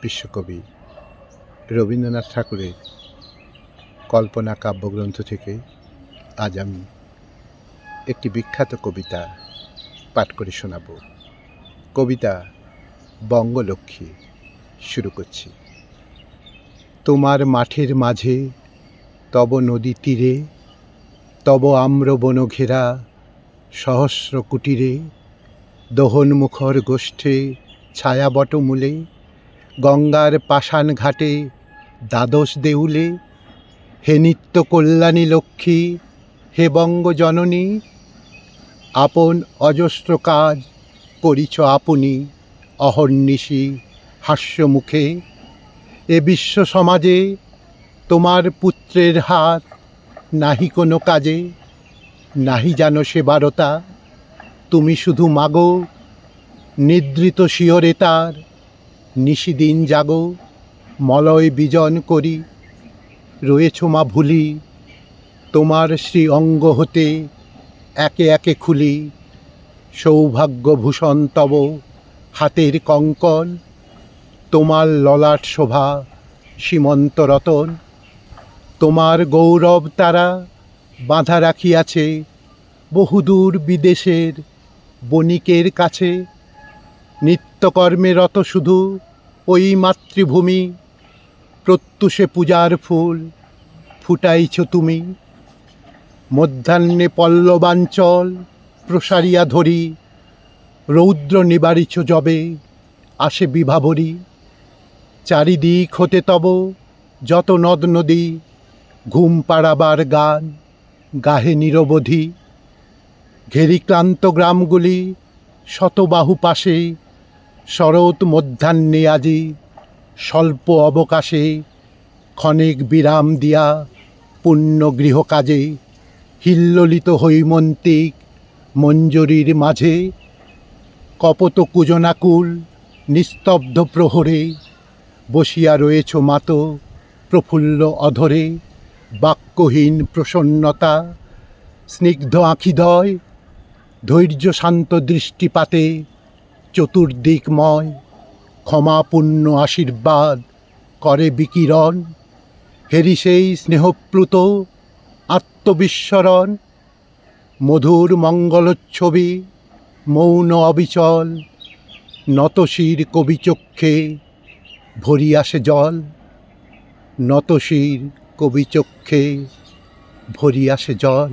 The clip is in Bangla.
বিশ্বকবি রবীন্দ্রনাথ ঠাকুরের কল্পনা কাব্যগ্রন্থ থেকে আজ আমি একটি বিখ্যাত কবিতা পাঠ করে শোনাব। কবিতা বঙ্গলক্ষ্মী। শুরু করছি। তোমার মাঠের মাঝে তব নদী তীরে, তব আম্র বন ঘেরা সহস্র কুটিরে, দোহনমুখর গোষ্ঠে ছায়াবটমূলে, গঙ্গার পাষাণ ঘাটে দ্বাদশ দেউলে, হে নিত্য কল্যাণী লক্ষ্মী, হে বঙ্গজননী, আপন অজস্র কাজ করিছ আপনি অহর্নিশি হাস্যমুখে। এ বিশ্ব সমাজে তোমার পুত্রের হাত নাহি কোনো কাজে, নাহি জানো সেবারতা, তুমি শুধু মাগো, নিদ্রিত শিয়রে তার নিশিদিন জাগো, মলয় বিজন করি রয়েছ মা ভুলি, তোমার শ্রী অঙ্গ হতে একে একে খুলি, সৌভাগ্যভূষণ তব হাতের কঙ্কণ, তোমার ললাট শোভা সীমন্ত রতন, তোমার গৌরব তারা বাঁধা রাখিয়াছে বহুদূর বিদেশের বণিকের কাছে। নিত্যকর্মে রত শুধু ওই মাতৃভূমি, প্রত্যুষে পূজার ফুল ফুটাইছ তুমি। মধ্যাহ্নে পল্লবাঞ্চল প্রসারিয়া ধরি, রৌদ্র নিবারিছ যবে আসে বিভাবরী। চারিদিক হতে তব যত নদ নদী, ঘুম পাড়াবার গান গাহে নিরবধি। ঘেরিক্লান্ত গ্রামগুলি শতবাহু পাশে, শরৎ মধ্যাহ্নে আজি স্বল্প অবকাশে, ক্ষণিক বিরাম দিয়া পুণ্য গৃহকাজে, হিল্লোলিত হৈমন্তিক মঞ্জরীর মাঝে, কপত কুজনাকুল নিস্তব্ধ প্রহরে, বসিয়া রয়েছ মাত প্রফুল্ল অধরে। বাক্যহীন প্রসন্নতা স্নিগ্ধ আঁখিদ্বয়, ধৈর্য শান্ত দৃষ্টিপাতে চতুর্দিকময়, ক্ষমাপূর্ণ আশীর্বাদ করে বিকিরণ। হেরি সেই স্নেহপ্লুত আত্মবিস্মরণ, মধুর মঙ্গলচ্ছবি মৌন অবিচল, নতশির কবিচক্ষে ভরি আসে জল, নতশির কবিচক্ষে ভরি আসে জল।